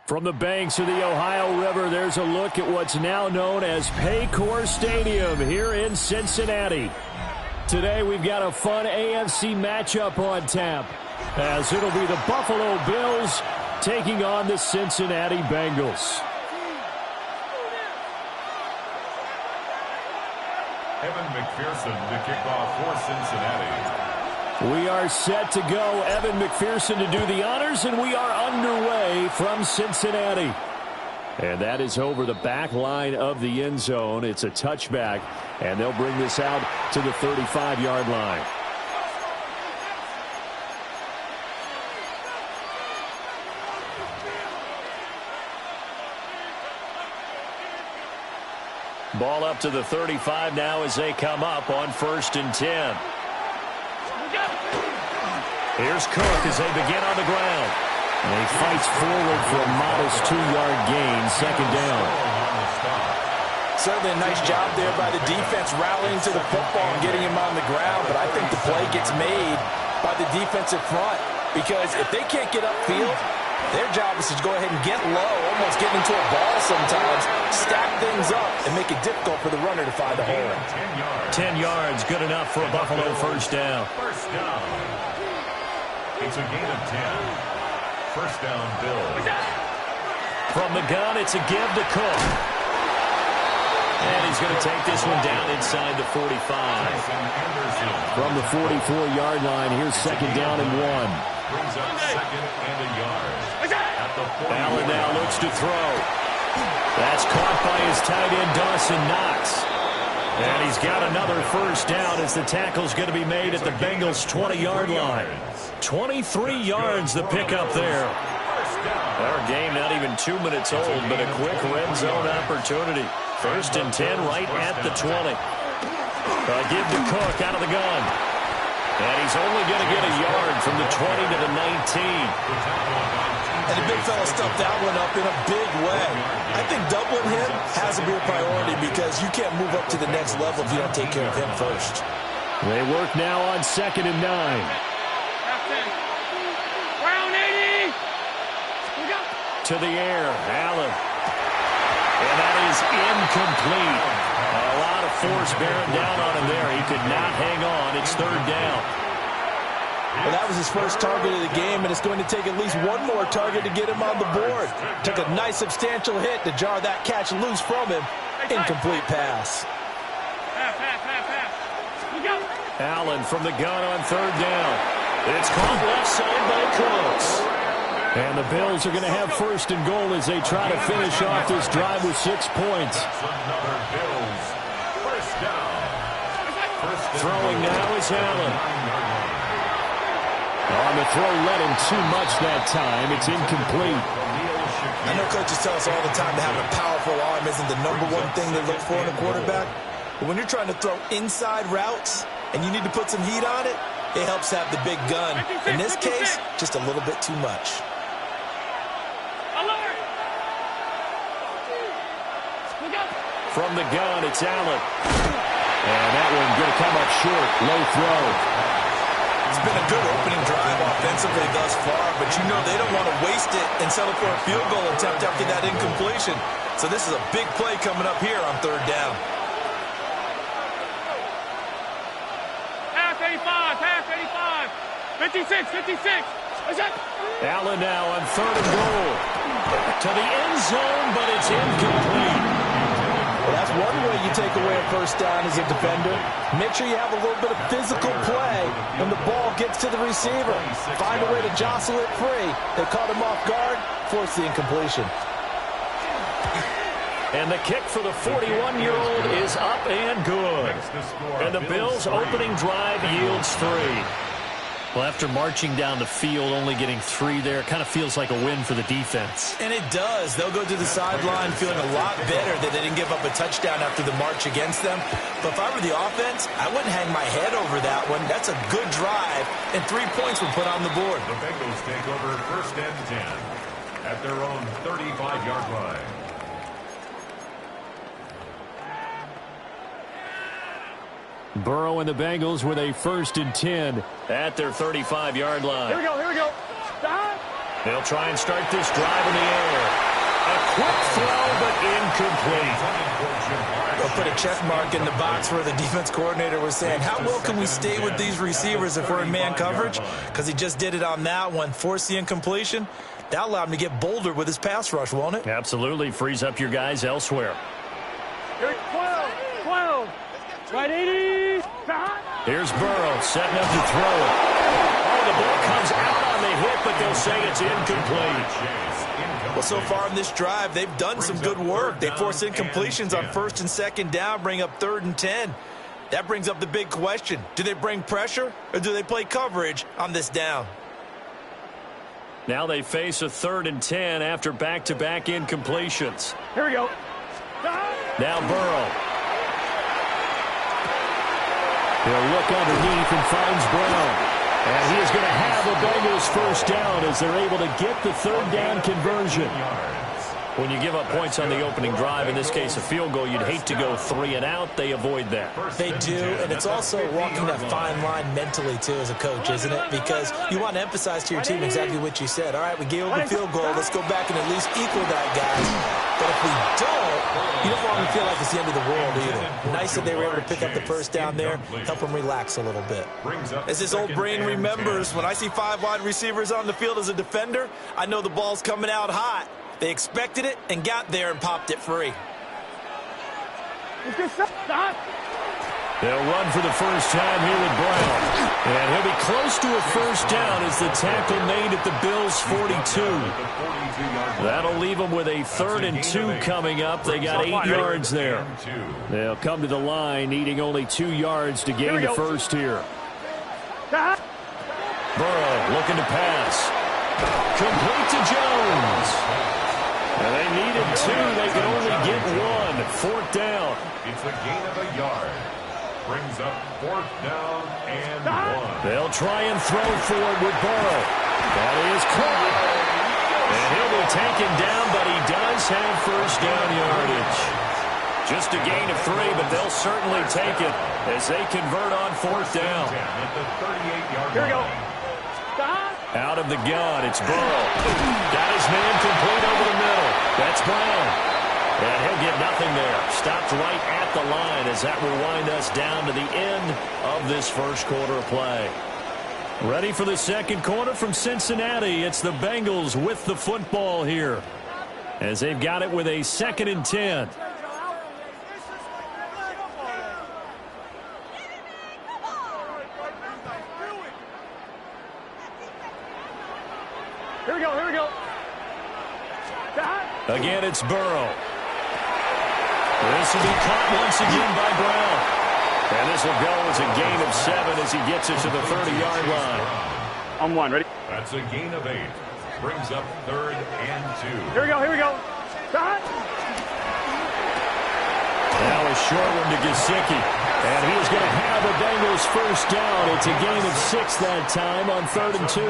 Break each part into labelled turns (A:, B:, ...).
A: From the banks of the Ohio River, there's a look at what's now known as Paycor Stadium here in Cincinnati. Today we've got a fun AFC matchup on tap, as it'll be the Buffalo Bills taking on the Cincinnati Bengals.
B: Evan McPherson to kick off for Cincinnati.
A: We are set to go. Evan McPherson to do the honors, and we are underway from Cincinnati. And that is over the back line of the end zone. It's a touchback, and they'll bring this out to the 35-yard line. Ball up to the 35 now as they come up on 1st and 10. Here's Cook as they begin on the ground. And he fights forward for a modest 2-yard gain, 2nd down.
C: Certainly a nice job there by the defense rallying to the football and getting him on the ground. But I think the play gets made by the defensive front, because if they can't get upfield, their job is to go ahead and get low, almost get into a ball sometimes, stack things up, and make it difficult for the runner to find a hole.
A: 10 yards, good enough for a Buffalo first down.
B: First down. It's a gain of 10. First down, Bills.
A: From the gun, it's a give to Cook. And he's going to take this one down inside the 45. From the 44-yard line, here's 2nd down and 1.
B: Brings up 2nd and a yard.
A: Allen now looks to throw. That's caught by his tight end, Dawson Knox. And he's got another first down as the tackle's going to be made at the Bengals' 20-yard line. 23 yards the pickup there. Our game not even 2 minutes old, but a quick red zone opportunity. 1st and 10 right at the 20. Give to Cook out of the gun. And he's only going to get a yard from the 20 to the 19.
C: And the big fella stuffed that one up in a big way. I think doubling him has to be a priority, because you can't move up to the next level if you don't take care of him first.
A: They work now on 2nd and 9. To the air, Allen. And that is incomplete. A lot of force bearing down on him there. He could not hang on. It's 3rd down.
C: Well, that was his first target of the game, and it's going to take at least one more target to get him on the board. Took a nice substantial hit to jar that catch loose from him. Incomplete pass.
A: Allen from the gun on 3rd down. It's caught left side by Cooks. And the Bills are going to have 1st and goal as they try to finish off this drive with 6 points. Throwing now is Allen. On the throw, led him too much that time. It's incomplete.
C: I know coaches tell us all the time that having a powerful arm isn't the #1 thing they look for in a quarterback. But when you're trying to throw inside routes and you need to put some heat on it, it helps have the big gun. In this case, just a little bit too much.
A: From the gun, it's Allen. And that one going to come up short. Low throw.
C: It's been a good opening drive offensively thus far, but you know they don't want to waste it and settle for a field goal attempt after that incompletion. So this is a big play coming up here on 3rd down.
D: Half 85, 56.
A: Allen now on 3rd and goal. To the end zone, but it's incomplete.
C: Well, that's one way you take away a first down as a defender. Make sure you have a little bit of physical play when the ball gets to the receiver. Find a way to jostle it free. They caught him off guard, forced the incompletion.
A: And the kick for the 41-year-old is up and good. And the Bills' opening drive yields 3. Well, after marching down the field, only getting 3 there, it kind of feels like a win for the defense.
C: And it does. They'll go to the sideline feeling a lot better that they didn't give up a touchdown after the march against them. But if I were the offense, I wouldn't hang my head over that one. That's a good drive, and 3 points were put on the board.
B: The Bengals take over 1st and 10 at their own 35-yard line.
A: Burrow and the Bengals with a 1st and 10 at their 35-yard line.
D: Here we go, here we go. Stop.
A: They'll try and start this drive in the air. A quick throw, but incomplete.
C: They'll put a check mark in the box where the defense coordinator was saying, how well can we stay with these receivers if we're in man coverage? Because he just did it on that one, forced the incompletion. That allowed him to get bolder with his pass rush, won't it?
A: Absolutely. Frees up your guys elsewhere.
D: Here, 12. Right 80. Stop.
A: Here's Burrow setting up to throw it. Oh, the ball comes out on the hit, but they'll say it's incomplete.
C: Well, so far in this drive, they've done some good work. They force incompletions on 1st and 2nd down, bring up 3rd and 10. That brings up the big question. Do they bring pressure, or do they play coverage on this down?
A: Now they face a 3rd and 10 after back-to-back incompletions.
D: Here we go. Stop.
A: Now Burrow. He'll look underneath and finds Brown. And he is going to have the Bengals 1st down as they're able to get the 3rd down conversion. When you give up points on the opening drive, in this case a field goal, you'd hate to go 3 and out. They avoid that.
C: They do, and it's also walking that fine line mentally, too, as a coach, isn't it? Because you want to emphasize to your team exactly what you said. All right, we gave up a field goal. Let's go back and at least equal that, guys. But if we don't, you don't want to feel like it's the end of the world either. Nice that they were able to pick up the 1st down there, help them relax a little bit. As this old brain remembers, when I see 5 wide receivers on the field as a defender, I know the ball's coming out hot. They expected it and got there and popped it free.
D: Stop.
A: They'll run for the 1st time here with Brown. And he'll be close to a 1st down as the tackle made at the Bills' 42. That'll leave them with a 3rd and 2 coming up. They got 8 yards there. They'll come to the line needing only 2 yards to gain the 1st here. Burrow looking to pass. Complete to Jones. And they needed 2. They could only get 1. 4th down.
B: It's a gain of a yard. Brings up 4th down and 1.
A: They'll try and throw forward with Burrow. That is caught. And he'll be taken down, but he does have 1st down yardage. Just a gain of 3, but they'll certainly take it as they convert on 4th down.
B: At the 38-yard line.
D: Here we go. Stop.
A: Out of the gun, it's Burrow. Got his man complete over the middle. That's Brown. And he'll get nothing there. Stopped right at the line as that will wind us down to the end of this 1st quarter of play. Ready for the 2nd quarter from Cincinnati. It's the Bengals with the football here as they've got it with a 2nd and 10.
D: Here we go, here we go.
A: Again, it's Burrow. This will be caught once again by Brown. And this will go as a gain of 7 as he gets it to the 30-yard line.
D: On 1, ready?
B: That's a gain of 8. Brings up 3rd and 2.
D: Here we go, here we go. Stop.
A: Now a short one to Gesicki. And he is going to have the Bengals 1st down. It's a gain of 6 that time on 3rd and 2.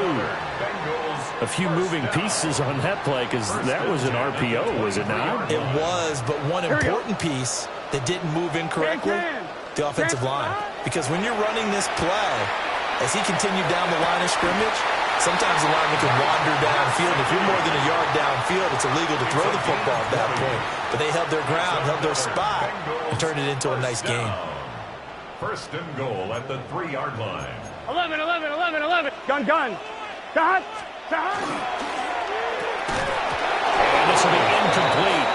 A: A few moving pieces on that play because that was an RPO, was it not?
C: It was, but one important piece that didn't move incorrectly, the offensive line. Because when you're running this play, as he continued down the line of scrimmage, sometimes the lineman can wander downfield. If you're more than a yard downfield, it's illegal to throw the football at that point. But they held their ground, held their spot, and turned it into a nice game.
B: 1st and goal at the 3-yard line.
D: 11, 11, 11, 11. Gun. Stop. Stop.
A: And this will be incomplete.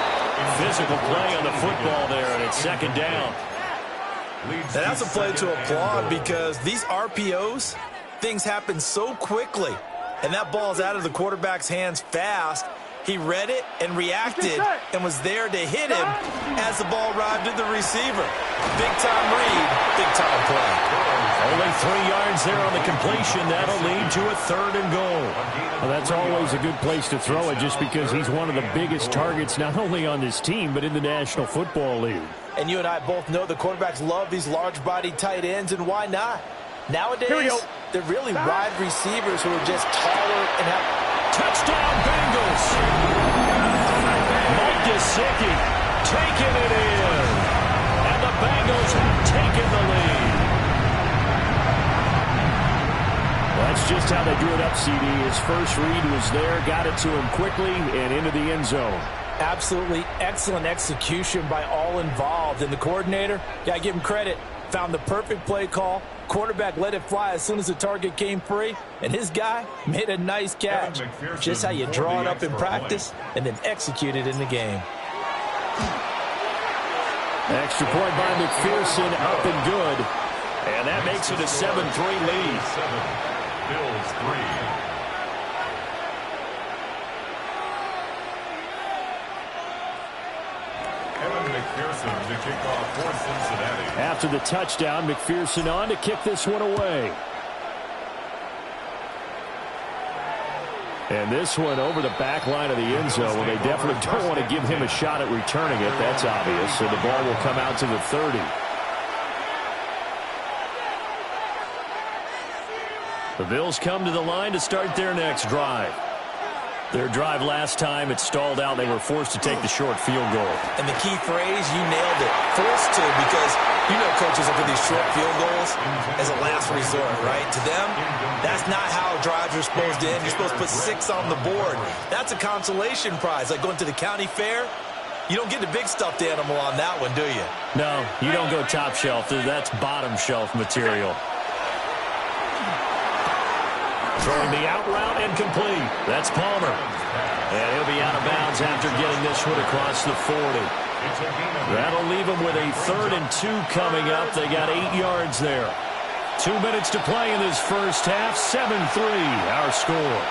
A: Physical play on the football there, and it's 2nd down.
C: And that's a play to applaud because these RPOs, things happen so quickly. And that ball's out of the quarterback's hands fast. He read it and reacted and was there to hit him as the ball arrived at the receiver. Big-time read, big-time play.
A: Only 3 yards there on the completion. That'll lead to a 3rd and goal. Well, that's always a good place to throw it just because he's one of the biggest targets not only on this team but in the National Football League.
C: And you and I both know the quarterbacks love these large-bodied tight ends, and why not? Nowadays, they're really wide receivers who are just taller and have...
A: Touchdown, Bengals! Mike Gesicki taking it in. And the Bengals have taken the lead. That's just how they drew it up, CD. His first read was there, got it to him quickly, and into the end zone.
C: Absolutely excellent execution by all involved. And the coordinator, got to give him credit, found the perfect play call. Quarterback let it fly as soon as the target came free, and his guy made a nice catch. Just how you draw it up in practice and then execute it in the game.
A: Extra point by McPherson, up and good. And that makes it a 7-3 lead.
B: 7, Bills 3. McPherson to kick off for Cincinnati.
A: After the touchdown, McPherson on to kick this one away. And this one over the back line of the end zone. Well, they definitely don't want to give him a shot at returning it. That's obvious. So the ball will come out to the 30. The Bills come to the line to start their next drive. Their drive last time, it stalled out. They were forced to take the short field goal.
C: And the key phrase, you nailed it. Forced to, because you know coaches look at these short field goals as a last resort, right? To them, that's not how drives are supposed to end. You're supposed to put 6 on the board. That's a consolation prize, like going to the county fair. You don't get the big stuffed animal on that one, do you?
A: No, you don't go top shelf. That's bottom shelf material. Throwing the out route incomplete. That's Palmer. And he'll be out of bounds after getting this one across the 40. That'll leave him with a 3rd and 2 coming up. They got 8 yards there. 2 minutes to play in this first half. 7-3, our score.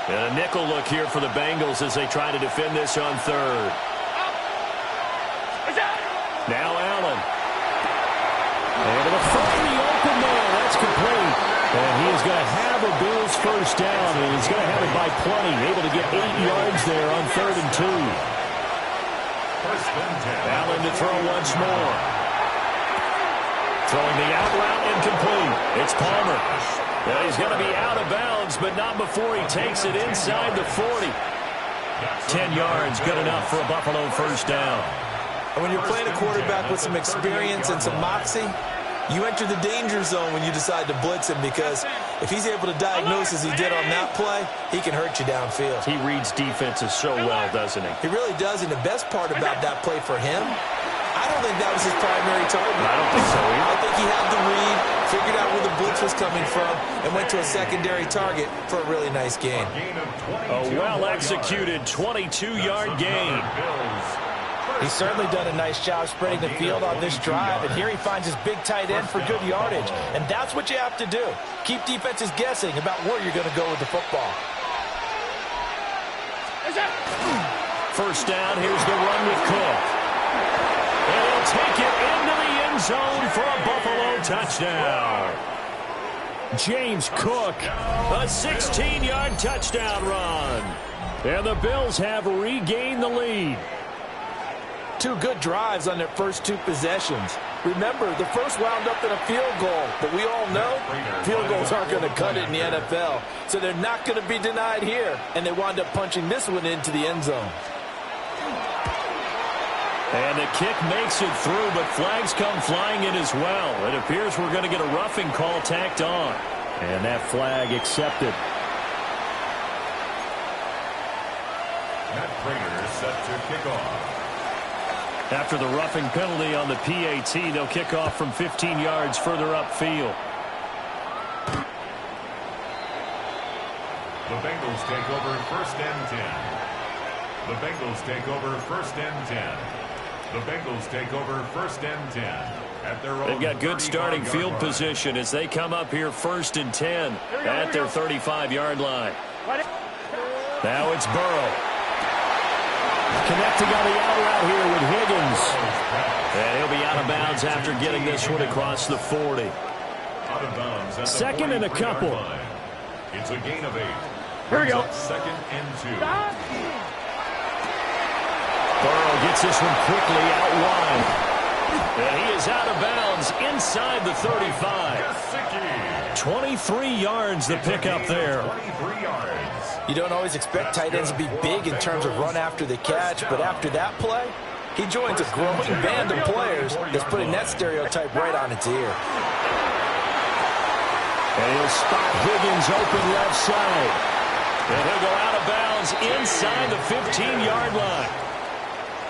A: And a nickel look here for the Bengals as they try to defend this on 3rd. Now Allen. Able to find the open man. That's complete. And he is going to have a Bills first down, and he's going to have it by plenty. Able to get 8 yards there on 3rd and 2. Allen to throw once more. Throwing the out route incomplete. It's Palmer. Well, he's going to be out of bounds, but not before he takes it inside the 40. 10 yards, good enough for a Buffalo first down.
C: And when you're playing a quarterback with some experience and some moxie, you enter the danger zone when you decide to blitz him, because if he's able to diagnose as he did on that play, he can hurt you downfield.
A: He reads defenses so well, doesn't he?
C: He really does, and the best part about that play for him, I don't think that was his primary target.
A: I don't think so either.
C: I think he had the read, figured out where the blitz was coming from, and went to a secondary target for a really nice gain.
A: A well-executed 22-yard gain.
C: He's certainly done a nice job spreading the field on this drive, and here he finds his big tight end for good yardage. And that's what you have to do. Keep defenses guessing about where you're going to go with the football.
A: First down, here's the run with Cook. And he'll take it into the end zone for a Buffalo touchdown. James Cook, a 16-yard touchdown run. And the Bills have regained the lead.
C: 2 good drives on their first 2 possessions. Remember, the first wound up in a field goal, but we all know field goals aren't going to cut it in the NFL, so they're not going to be denied here, and they wound up punching this one into the end zone.
A: And the kick makes it through, but flags come flying in as well. It appears we're going to get a roughing call tacked on, and that flag accepted.
B: Matt Prater set to kick off.
A: After the roughing penalty on the PAT, they'll kick off from 15 yards further upfield.
B: The Bengals take over 1st and 10. The Bengals take over 1st and 10. The Bengals take over 1st and 10.
A: They've got good starting field position as they come up here 1st and 10 at their 35-yard line. Now it's Burrow. Connecting on the out route here with Higgins. And he'll be out of bounds after getting this one across the 40.
B: Out of bounds at the
A: 2nd and a couple.
B: It's a gain of 8.
D: Here we go.
B: 2nd and 2.
A: Burrow gets this one quickly out wide. And he is out of bounds inside the 35. 23 yards the pickup there.
B: 23 yards.
C: You don't always expect tight ends to be big in terms of run after the catch, but after that play, he joins a growing band of players that's putting that stereotype right on its ear.
A: And he'll spot Higgins open left side. And he'll go out of bounds inside the 15-yard line.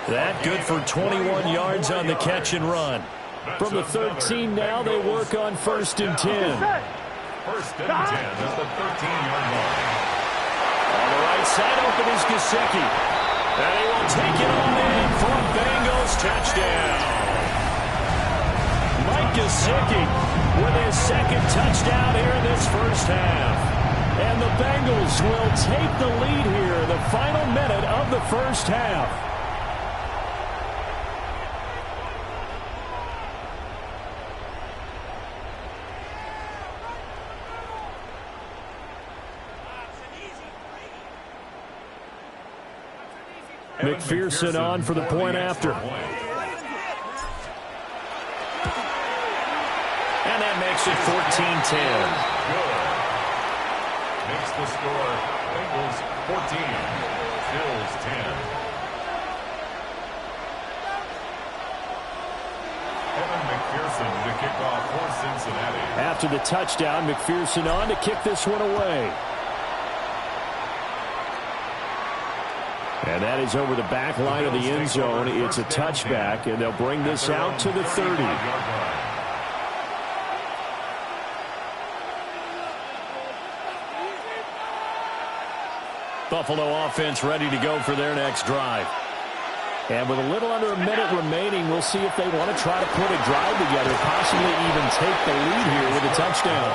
A: That good for 21 yards on the catch and run. From the 13 now, they work on 1st and 10.
B: 1st and 10 at the 13-yard line.
A: On the right side, open is Gesicki. And he will take it on in for a Bengals touchdown. Mike Gesicki with his 2nd touchdown here in this first half. And the Bengals will take the lead here in the final minute of the first half. McPherson on for the point after. And that makes it 14-10.
B: Makes the score Bengals 14, Bills 10. Evan McPherson to kick off for Cincinnati.
A: After the touchdown, McPherson on to kick this one away. And that is over the back line of the end zone. It's a touchback, and they'll bring this out to the 30. Buffalo offense ready to go for their next drive. And with a little under a minute remaining, we'll see if they want to try to put a drive together, possibly even take the lead here with a touchdown.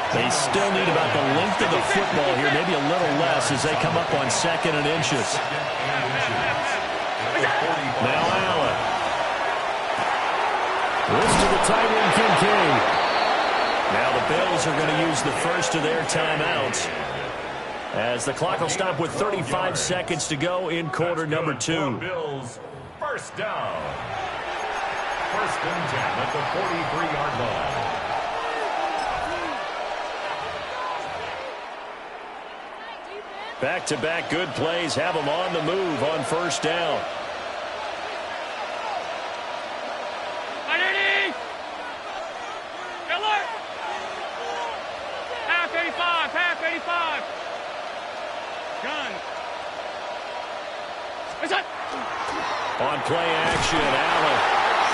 A: They still need about the length of the football here, maybe a little less as they come up on 2nd and inches. Now Allen. This to the tight end, Kincaid. Now the Bills are going to use the first of their timeouts, as the clock will stop with 35 seconds to go in quarter number 2.
B: Bills, first down. 1st and 10 at the 43-yard line.
A: Back-to-back good plays have them on the move on 1st down.
D: Underneath! Miller! Half 85, half 85. Gun. It's up.
A: On play action, Allen.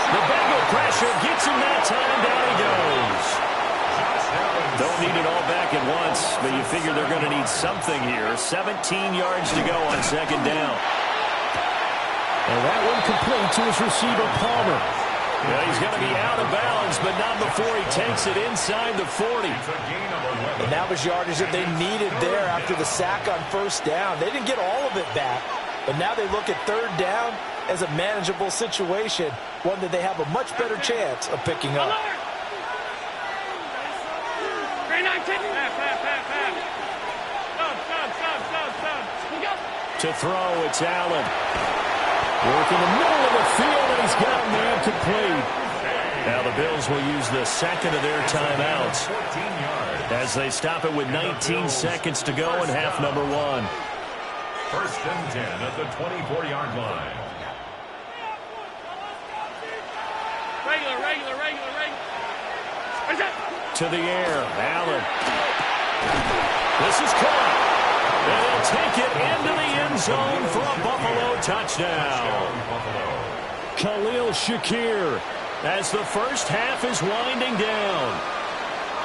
A: The Bengal pressure gets him that time. Down he goes. Don't need it all back at once, but you figure they're going to need something here. 17 yards to go on 2nd down. And that one complete to his receiver, Palmer. Yeah, he's going to be out of bounds, but not before he takes it inside the 40.
C: And that was yardage that they needed there after the sack on 1st down. They didn't get all of it back, but now they look at 3rd down as a manageable situation, one that they have a much better chance of picking up.
A: To throw, it's Allen. Work in the middle of the field, and he's got a man complete. Now the Bills will use the 2nd of their timeouts as they stop it with 19 seconds to go in half number 1.
B: 1st and 10 at the 24-yard line.
D: Regular.
A: To the air, Allen. This is caught. And he'll take it into the end zone for a Buffalo touchdown. Khalil Shakir, as the first half is winding down.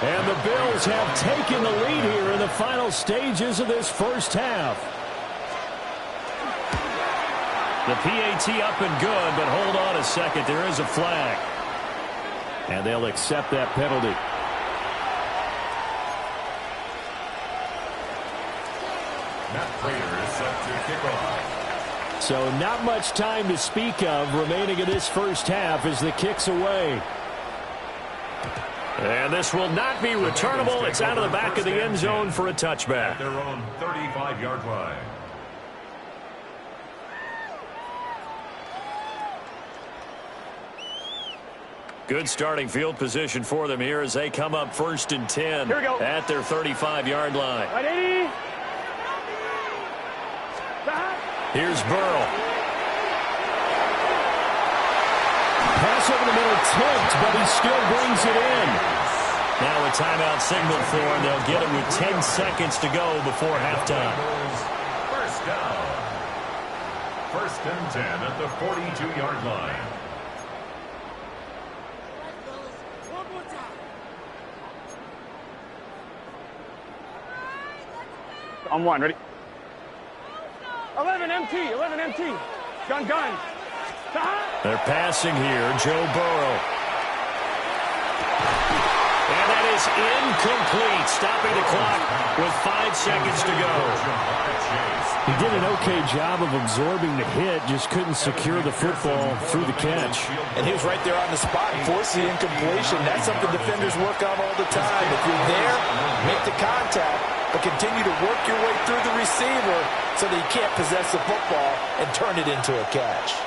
A: And the Bills have taken the lead here in the final stages of this first half. The PAT up and good, but hold on a second. There is a flag. And they'll accept that penalty.
B: Matt Prater is set to kick off.
A: So not much time to speak of remaining in this first half as the kick's away. And this will not be returnable. It's out of the back of the end zone for a touchback.
B: At their own 35-yard line.
A: Good starting field position for them here as they come up 1st and 10 at their 35-yard line. Here's Burrow. Pass over the middle tipped, but he still brings it in. Now a timeout signal for him. They'll get it with 10 seconds to go before halftime.
B: First down. 1st and 10 at the 42-yard line.
D: On one, ready? 11 MT, 11 MT. Gun.
A: They're passing here, Joe Burrow. And that is incomplete, stopping the clock with 5 seconds to go. He did an okay job of absorbing the hit, just couldn't secure the football through the catch.
C: And he was right there on the spot and forced the incompletion. That's something defenders work on all the time. If you're there, make the contact, but continue to work your way through the receiver so that he can't possess the football and turn it into a catch.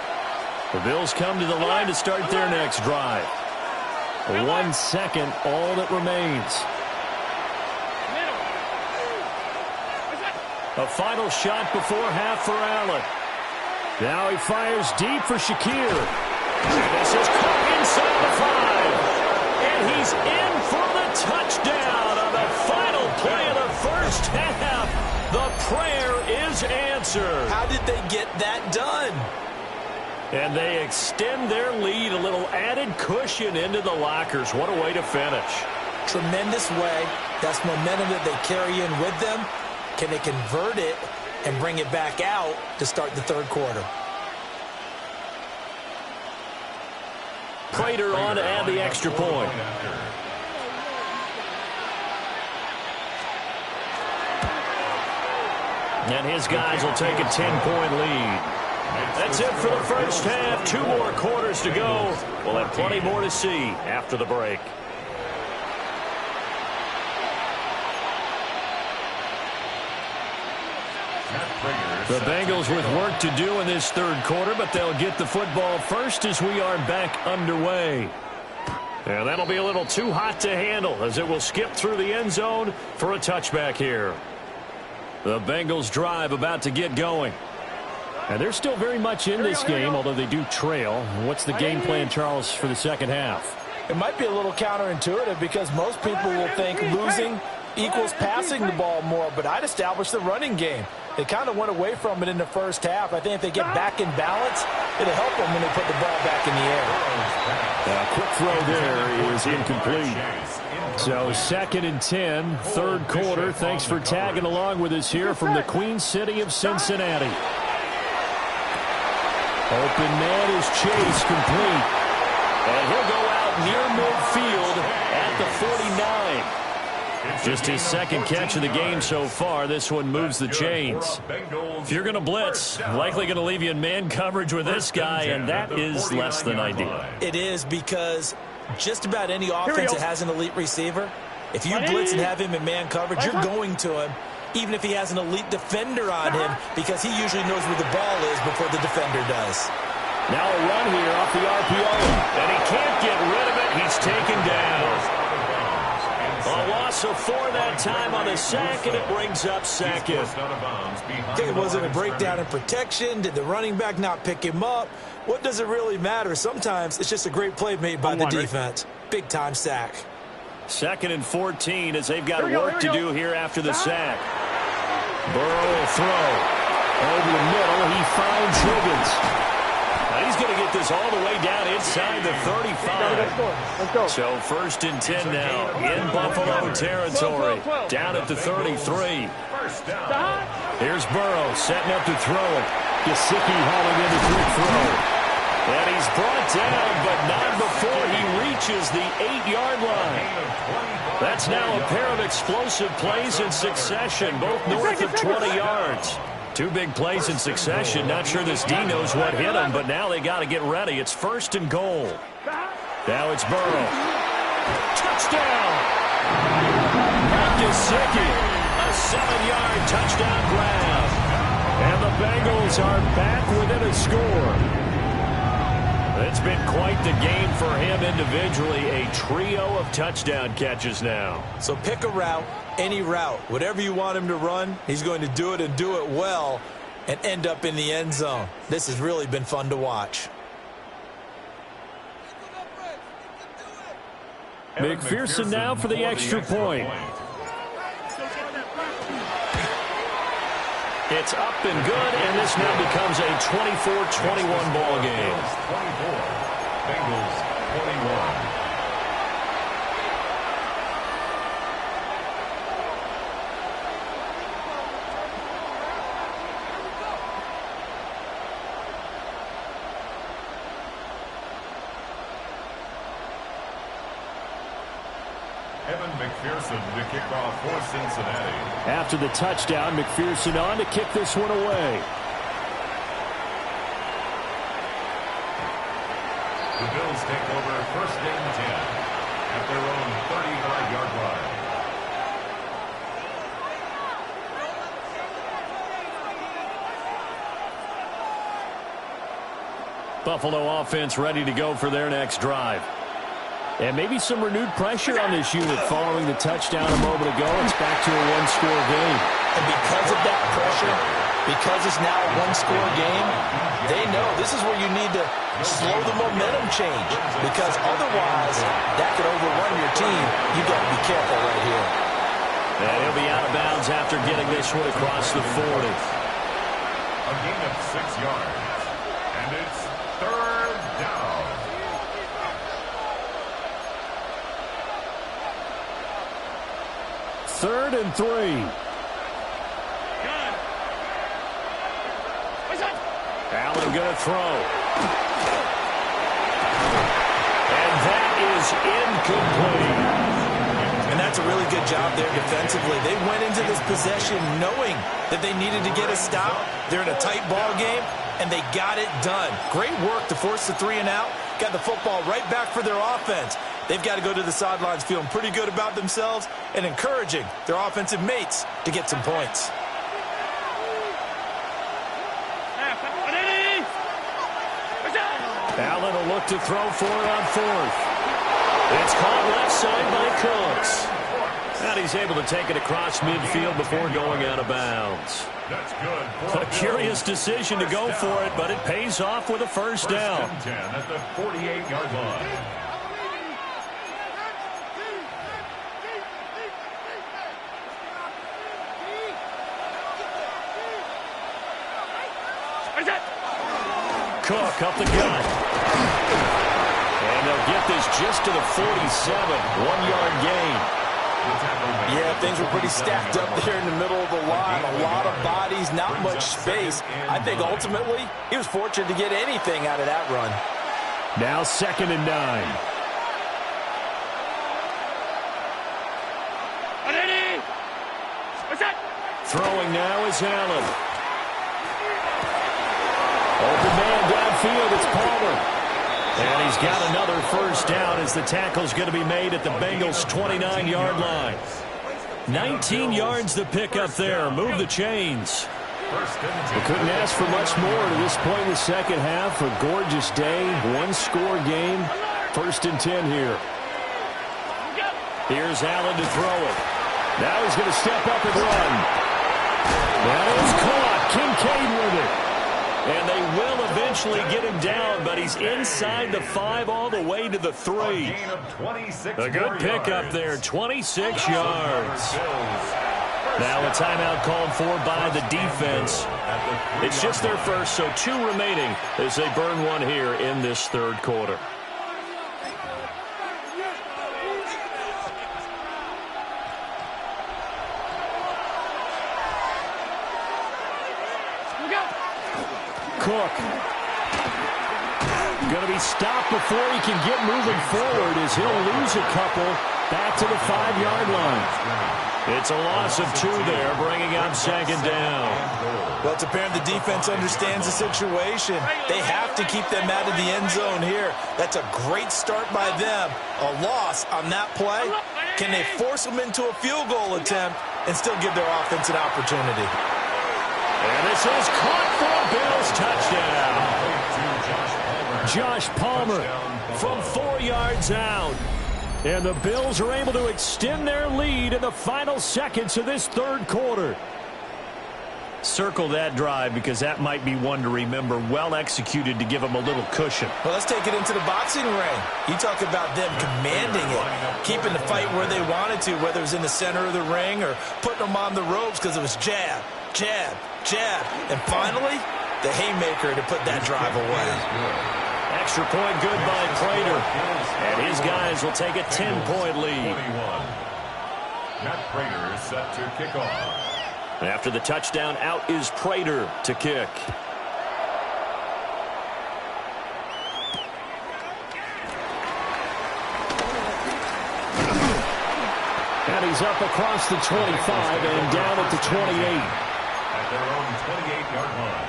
A: The Bills come to the line to start their next drive. 1 second, all that remains. A final shot before half for Allen. Now he fires deep for Shakir. And this is caught inside the 5. And he's in for the touchdown on the final play of the first half. The prayer is answered.
C: How did they get that done?
A: And they extend their lead, a little added cushion into the lockers. What a way to finish.
C: Tremendous way. That's momentum that they carry in with them. Can they convert it and bring it back out to start the third quarter?
A: Prater on to add the extra point. And his guys will take a 10-point lead. That's it for the first half. 2 more quarters to go. We'll have plenty more to see after the break. The Bengals with work to do in this third quarter, but they'll get the football first as we are back underway. And that'll be a little too hot to handle as it will skip through the end zone for a touchback here. The Bengals drive about to get going. And they're still very much in this game, although they do trail. What's the game plan, Charles, for the second half?
C: It might be a little counterintuitive because most people will think losing equals passing the ball more, but I'd establish the running game. They kind of went away from it in the first half. I think if they get back in balance, it'll help them when they put the ball back in the air.
A: A quick throw there is incomplete. So 2nd and 10, third quarter. Thanks for tagging along with us here from the Queen City of Cincinnati. Open man is Chase, complete. And he'll go out near midfield at the 49. Just his second catch of the game so far. This one moves the chains. If you're going to blitz, likely going to leave you in man coverage with this guy, and that is less than ideal.
C: It is, because just about any offense that has an elite receiver, if you blitz and have him in man coverage, you're going to him, even if he has an elite defender on him, because he usually knows where the ball is before the defender does.
A: Now a run here off the RPO, and he can't get rid of it. He's taken down. A loss of 4 that time on a sack, and it brings up second.
C: Okay, was it a breakdown in protection? Did the running back not pick him up? What does it really matter? Sometimes it's just a great play made by the defense. Big-time sack.
A: 2nd and 14 as they've got work to do here after the sack. Burrow will throw. Over the middle, he finds Higgins. Now he's going to get this all the way down inside the 35. So 1st and 10 now in Buffalo territory. Down at the 33. Here's Burrow setting up to throw it. Gesicki hauling in the quick throw. And he's brought down, but not before he reaches the 8-yard line. That's now a pair of explosive plays in succession, both north of 20 yards. Two big plays in succession. Not sure this D knows what hit him, but now they got to get ready. It's 1st and goal. Now it's Burrow. Touchdown! Gesicki, a 7-yard touchdown grab. And the Bengals are back within a score. It's been quite the game for him individually. A trio of touchdown catches now.
C: So pick a route, any route. Whatever you want him to run, he's going to do it and do it well and end up in the end zone. This has really been fun to watch.
A: McPherson now for the extra point. It's up and good, and this now becomes a 24-21 ball game.
B: 24, Bengals 21. McPherson to kick off for Cincinnati.
A: After the touchdown, McPherson on to kick this one away.
B: The Bills take over 1st and 10 at their own 35-yard line.
A: Buffalo offense ready to go for their next drive. And maybe some renewed pressure on this unit following the touchdown a moment ago. It's back to a one-score game.
C: And because of that pressure, because it's now a one-score game, they know this is where you need to slow the momentum change. Because otherwise, that could overrun your team. You've got to be careful right here.
A: And he'll be out of bounds after getting this one across the 40.
B: A gain of 6 yards. And it's 3rd down.
A: 3rd and 3. Allen going to throw. And that is incomplete.
C: And that's a really good job there defensively. They went into this possession knowing that they needed to get a stop. They're in a tight ball game, and they got it done. Great work to force the 3 and out. Got the football right back for their offense. They've got to go to the sidelines feeling pretty good about themselves and encouraging their offensive mates to get some points.
A: Allen will look to throw for it on 4th. It's caught left side by Cooks. And he's able to take it across midfield before going out of bounds.
B: That's good.
A: A curious decision to go for it, but it pays off with a 1st down.
B: 1st and 10 at the 48-yard line.
A: Cook up the gut. And they'll get this just to the 47. 1-yard gain.
C: Yeah, things were pretty stacked up there in the middle of the line. A lot of bodies, not much space. I think ultimately he was fortunate to get anything out of that run.
A: Now 2nd and 9. Throwing now is Allen. Open man downfield, it's Palmer. And he's got another 1st down as the tackle's going to be made at the Bengals' 29-yard line. 19 yards to pick up there. Move the chains. We couldn't ask for much more to this point in the second half. A gorgeous day, one-score game. 1st and 10 here. Here's Allen to throw it. Now he's going to step up and run. That is caught. Kincaid with it. And they will eventually get him down, but he's inside the 5 all the way to the 3. A good pickup there, 26 yards. Now a timeout called for by the defense. It's just their first, so 2 remaining as they burn one here in this 3rd quarter. Cook. Going to be stopped before he can get moving forward as he'll lose a couple back to the 5-yard line. It's a loss of 2 there, bringing up second down.
C: Well, it's apparent the defense understands the situation. They have to keep them out of the end zone here. That's a great start by them. A loss on that play. Can they force them into a field goal attempt and still give their offense an opportunity?
A: And this is caught for a Bills touchdown. Josh Palmer from 4 yards out. And the Bills are able to extend their lead in the final seconds of this third quarter. Circle that drive because that might be one to remember. Well executed to give them a little cushion.
C: Well, let's take it into the boxing ring. You talk about them commanding it, keeping the fight where they wanted to, whether it was in the center of the ring or putting them on the ropes because it was jab, jab, jab. And finally, the haymaker to put that drive away.
A: Extra point good by Prater. And his guys will take a 10-point lead.
B: Matt Prater is set to kick off.
A: After the touchdown, out is Prater to kick. And he's up across the 25 and down at the 28.
B: At their own 28-yard line.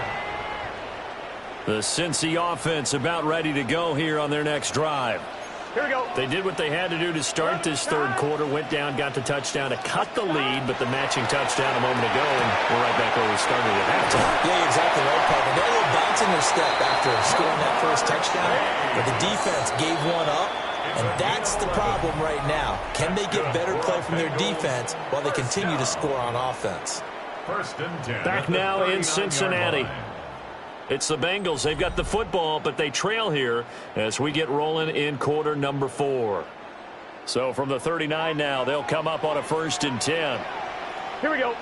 A: The Cincy offense about ready to go here on their next drive.
D: Here we go.
A: They did what they had to do to start this third quarter, went down, got the touchdown to cut the lead, but the matching touchdown a moment ago, and we're right back where we started at halftime.
C: Yeah, exactly right, Parker. They're a little bounce in their step after scoring that first touchdown, but the defense gave one up, and that's the problem right now. Can they get better play from their defense while they continue to score on offense?
B: First and 10.
A: Back now in Cincinnati. It's the Bengals. They've got the football, but they trail here as we get rolling in quarter number 4. So from the 39 now, they'll come up on a 1st and 10.
D: Here we go.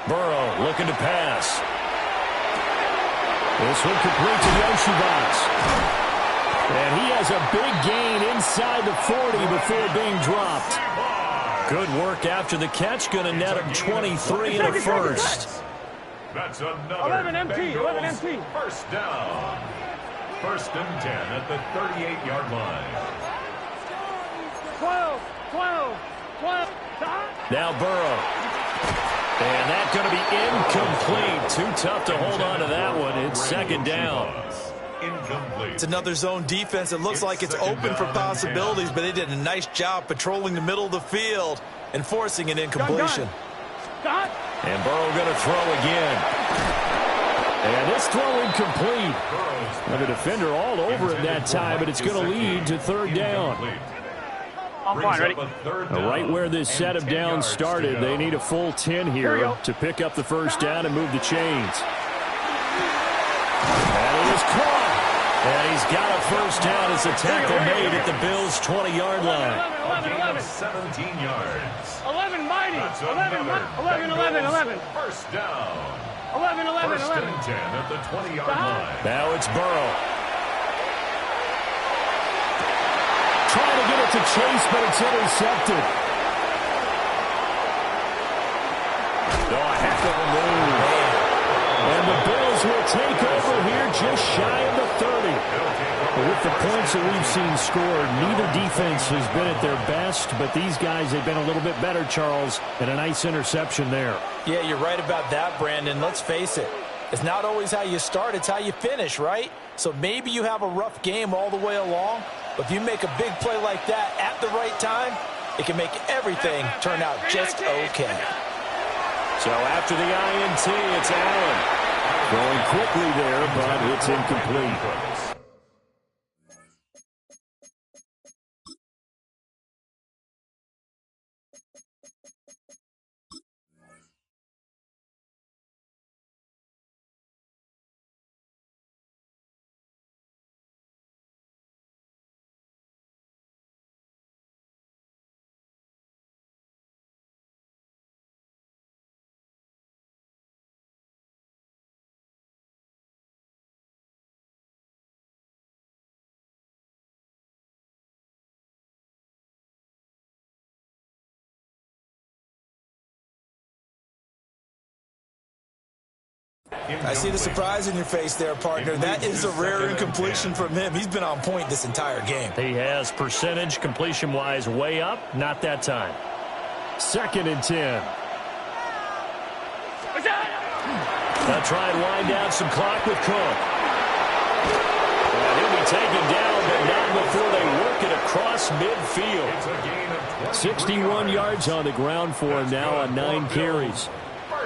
A: Burrow looking to pass. This one complete to Yoshibats. And he has a big gain inside the 40 before being dropped. Good work after the catch. Going to net him 23 in a first.
B: That's another
D: 11 MT, 11 MT.
B: First down. First and 10 at the 38-yard line.
D: 12, 12, 12.
A: Now Burrow. And that's going to be incomplete. Too tough to hold on to that one. It's second down.
B: Incomplete.
C: It's another zone defense. It looks like it's open for possibilities, but they did a nice job patrolling the middle of the field and forcing an incompletion.
A: And Burrow going to throw again. And this throw incomplete. And the defender all over it that time, but it's going to lead to third down.
D: I'm fine, ready?
A: Right where this set of downs started, they need a full 10 here to pick up the first down and move the chains. And it is caught. And he's got a first down as a tackle made at the Bills' 20-yard line.
B: 17 yards.
D: 11 mighty. 11.
B: First down.
D: 11.
B: First and 10 at the 20-yard line.
A: Now it's Burrow. Trying to get it to Chase, but it's intercepted. Oh, a heck of a move. And the Bills will take over here just shy of the 30. With the points that we've seen scored, neither defense has been at their best, but these guys, they've been a little bit better, Charles, and a nice interception there.
C: Yeah, you're right about that, Brandon. Let's face it. It's not always how you start, it's how you finish, right? So maybe you have a rough game all the way along, but if you make a big play like that at the right time, it can make everything turn out just okay.
A: So after the INT, it's Allen. Going quickly there, but it's incomplete.
C: I see the surprise in your face there, partner. That is a rare incompletion from him. He's been on point this entire game.
A: He has percentage completion-wise way up. Not that time. 2nd and 10. They'll try and wind down some clock with Cook. And he'll be taken down, but not before they work it across midfield. 61 yards on the ground for him now on 9 carries.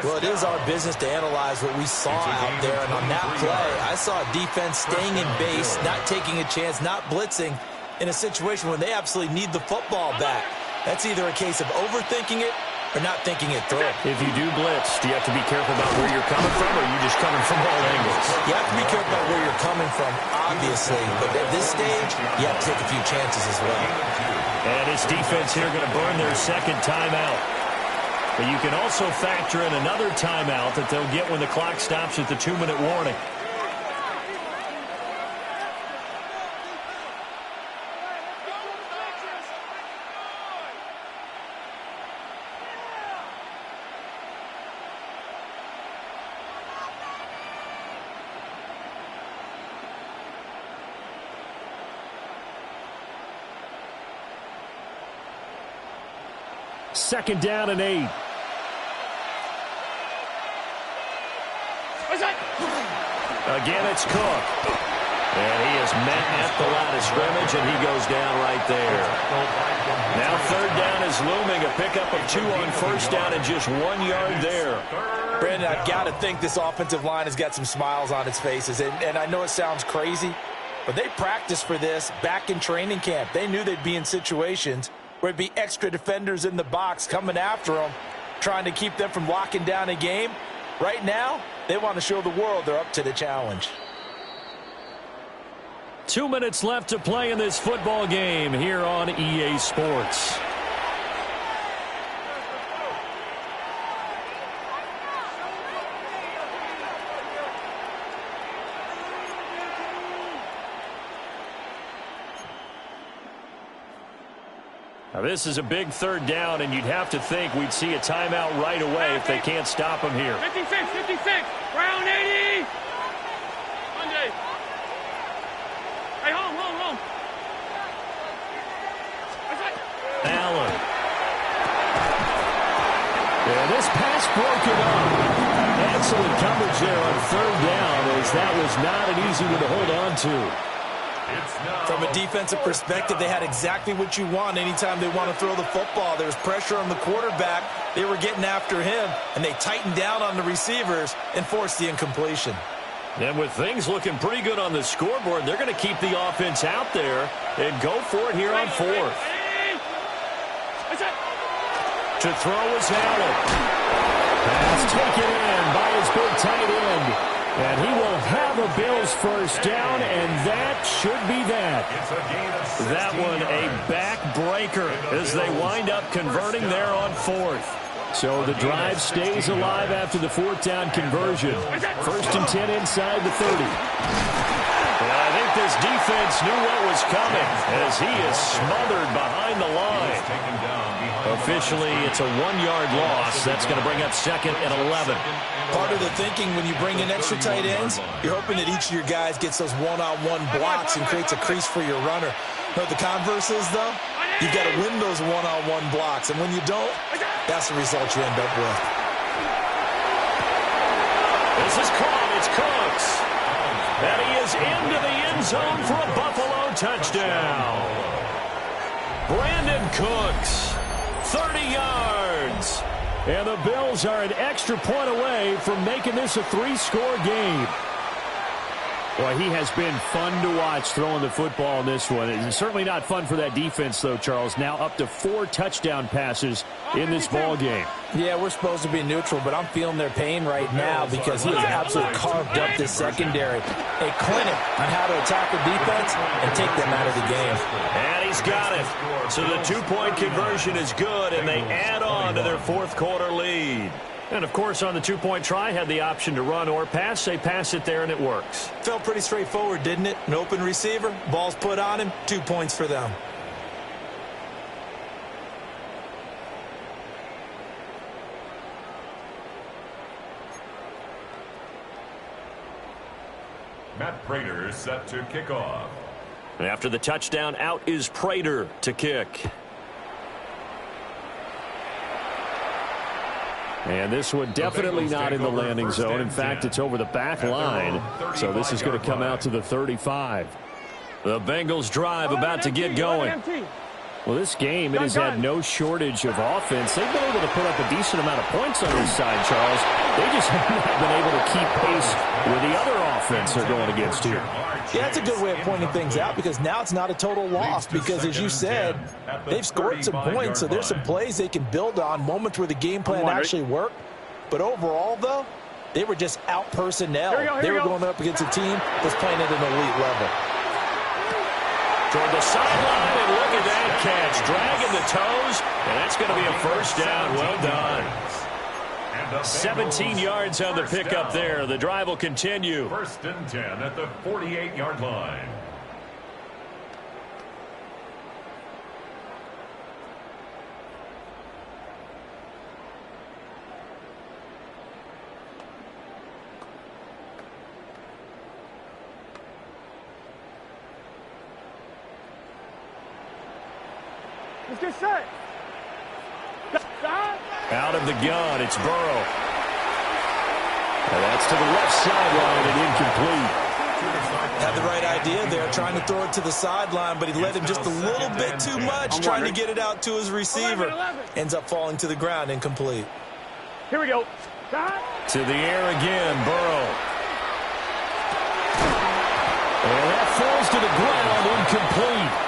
C: Well, it is our business to analyze what we saw out there. And on that play, I saw a defense staying in base, not taking a chance, not blitzing in a situation when they absolutely need the football back. That's either a case of overthinking it or not thinking it through.
A: If you do blitz, do you have to be careful about where you're coming from, or are you just coming from all angles?
C: You have to be careful about where you're coming from, obviously. But at this stage, you have to take a few chances as well.
A: And his defense here going to burn their 2nd timeout. But you can also factor in another timeout that they'll get when the clock stops at the 2-minute warning. Second down and 8. Again, it's Cook. And he is met at the line of scrimmage, and he goes down right there. Now 3rd down is looming. A pickup of 2 on 1st down and just 1 yard there.
C: Brandon, I've got to think this offensive line has got some smiles on its faces. And I know it sounds crazy, but they practiced for this back in training camp. They knew they'd be in situations where there'd be extra defenders in the box coming after them, trying to keep them from locking down a game. Right now, they want to show the world they're up to the challenge.
A: 2 minutes left to play in this football game here on EA Sports. Now, this is a big 3rd down, and you'd have to think we'd see a timeout right away if they can't stop him here.
D: 56, 56, round 80. Monday. Hey, home.
A: Allen. And this pass broken up. Excellent coverage there on 3rd down, as that was not an easy one to hold on to.
C: From a defensive perspective, they had exactly what you want anytime they want to throw the football. There was pressure on the quarterback. They were getting after him, and they tightened down on the receivers and forced the incompletion.
A: And with things looking pretty good on the scoreboard, they're going to keep the offense out there and go for it here on 4th. To throw is Allen. Pass taken in by his big tight end. And he will have a Bills 1st down, and that should be that. That one a backbreaker as they wind up converting there on 4th. So the drive stays alive after the 4th down conversion. 1st and 10 inside the 30. And I think this defense knew what was coming as he is smothered behind the line. Officially, it's a 1-yard loss. That's going to bring up 2nd and 11.
C: Part of the thinking when you bring in extra tight ends, you're hoping that each of your guys gets those one-on-one blocks and creates a crease for your runner. You know what the converse is, though? You've got to win those one-on-one blocks, and when you don't, that's the result you end up with.
A: This is caught. It's Cooks. And he is into the end zone for a Buffalo touchdown. Brandon Cooks, 30 yards. And the Bills are an extra point away from making this a 3-score game. Boy, he has been fun to watch throwing the football in this one. It's certainly not fun for that defense, though, Charles. Now up to 4 touchdown passes in this ball game.
C: Yeah, we're supposed to be neutral, but I'm feeling their pain right now because he has absolutely carved up this secondary. A clinic on how to attack the defense and take them out of the game.
A: And he's got it. So the 2-point conversion is good, and they add on to their 4th quarter lead. And, of course, on the 2-point try, had the option to run or pass. They pass it there, and it works.
C: Felt pretty straightforward, didn't it? An open receiver, ball's put on him, 2 points for them.
B: Matt Prater set to kick off.
A: And after the touchdown, out is Prater to kick. And this one definitely not in the landing zone. In fact, it's over the back line. So this is going to come out to the 35. The Bengals drive about to get going. Well, this game, it has had no shortage of offense. They've been able to put up a decent amount of points on this side, Charles. They just haven't been able to keep pace with the other offense they're going against here.
C: Yeah, that's a good way of pointing things out because now it's not a total loss because, as you said, they've scored some points, so there's some plays they can build on, moments where the game plan actually worked. But overall, though, they were just out-personnel. They were going up against a team that's playing at an elite level.
A: Toward the sideline, and look at that catch. Dragging the toes, and that's going to be a first down. Well done. 17 yards on the pickup there. The drive will continue.
B: 1st and 10 at the 48-yard line.
D: Let's get set.
A: Out of the gun, it's Burrow. And that's to the left sideline and incomplete.
C: Had the right idea there, trying to throw it to the sideline, but he led him just a little bit too much, trying to get it out to his receiver. Ends up falling to the ground, incomplete.
D: Here we go.
A: To the air again, Burrow. And that falls to the ground, incomplete.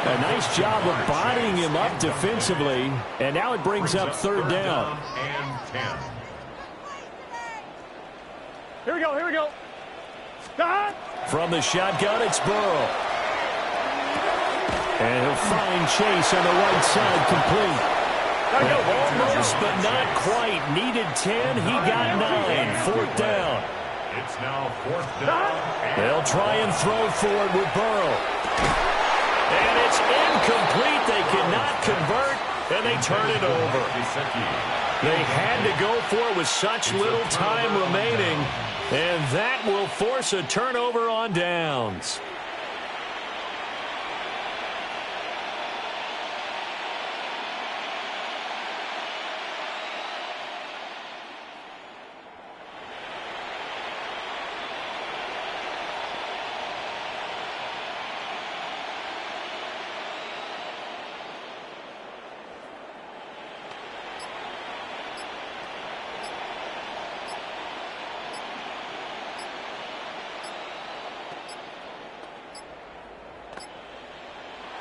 A: A nice job of bodying him up defensively, and now it brings up 3rd down.
B: And 10.
D: Here we go, here we go.
A: From the shotgun, it's Burrow. And he'll find Chase on the right side, complete. Almost, but not quite. Needed 10, he got 9. 4th down.
B: It's now 4th down.
A: They'll try and throw for it with Burrow. And it's incomplete. They cannot convert, and they turn it over. They had to go for it with such little time remaining, and that will force a turnover on downs.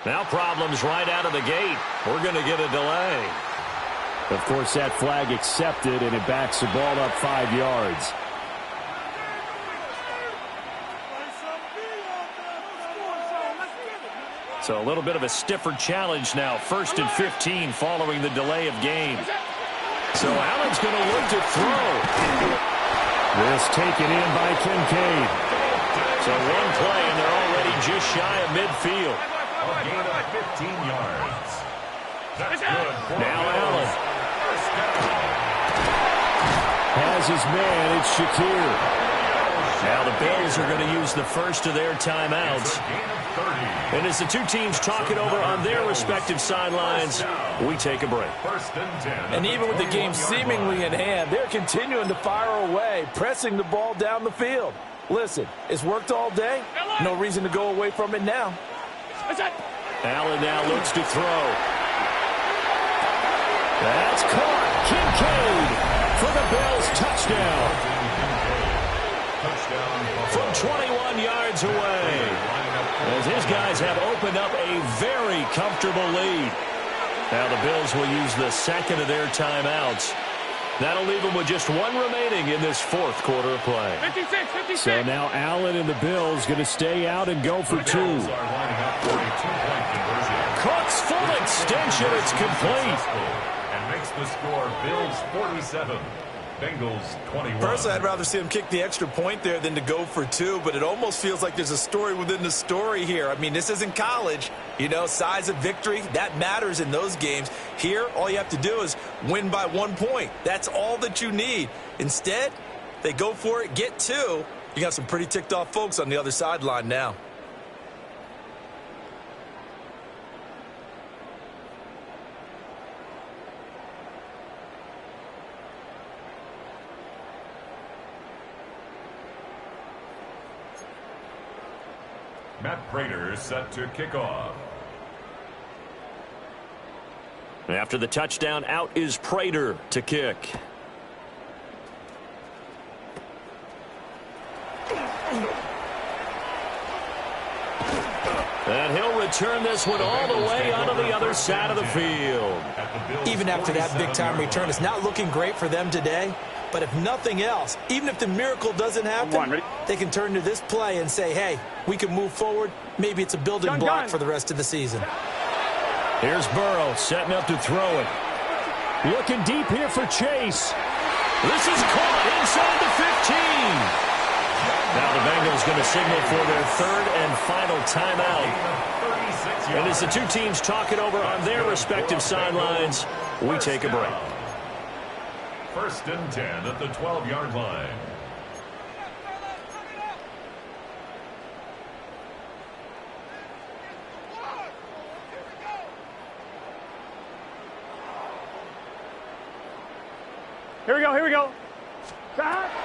A: Now problems right out of the gate. We're going to get a delay. Of course, that flag accepted, and it backs the ball up 5 yards. So a little bit of a stiffer challenge now. 1st and 15 following the delay of game. So Allen's going to look to throw. This taken in by Kincaid. So one play, and they're already just shy of midfield.
B: A gain of 15 yards. That's good.
A: Now Allen has his man. It's Shakir. Now the Bills are going to use the first of their timeouts. And as the two teams talk it over on their respective sidelines, we take a break.
B: 1st and 10.
C: And even with the game seemingly in hand, they're continuing to fire away, pressing the ball down the field. Listen, it's worked all day. No reason to go away from it now.
A: Allen now looks to throw. That's caught. Kincaid for the Bills touchdown. From 21 yards away. As his guys have opened up a very comfortable lead. Now the Bills will use the second of their timeouts. That'll leave them with just one remaining in this 4th quarter of play.
D: 56.
A: So now Allen and the Bills going to stay out and go for 2. Cook's full extension. It's complete.
B: And makes the score Bills 47, Bengals 21.
C: Personally, I'd rather see him kick the extra point there than to go for 2, but it almost feels like there's a story within the story here. I mean, this isn't college. You know, size of victory, that matters in those games. Here, all you have to do is win by 1 point. That's all that you need. Instead, they go for it, get 2, You got some pretty ticked off folks on the other sideline now.
B: Matt Prater set to kick off.
A: After the touchdown, out is Prater to kick. And he'll return this one all the way onto the other side of the field.
C: Even after that big-time return, it's not looking great for them today. But if nothing else, even if the miracle doesn't happen, they can turn to this play and say, hey, we can move forward. Maybe it's a building block for the rest of the season.
A: Here's Burrow setting up to throw it. Looking deep here for Chase. This is caught inside the 15. Now the Bengals going to signal for their third and final timeout. And as the two teams talk it over on their respective sidelines, we take a break.
B: 1st and 10 at the 12-yard line.
D: Here we go, here we go.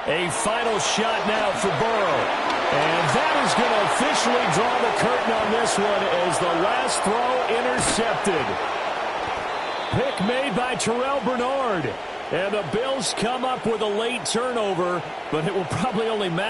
A: A final shot now for Burrow. And that is going to officially draw the curtain on this one as the last throw intercepted. Pick made by Terrell Bernard. And the Bills come up with a late turnover, but it will probably only matter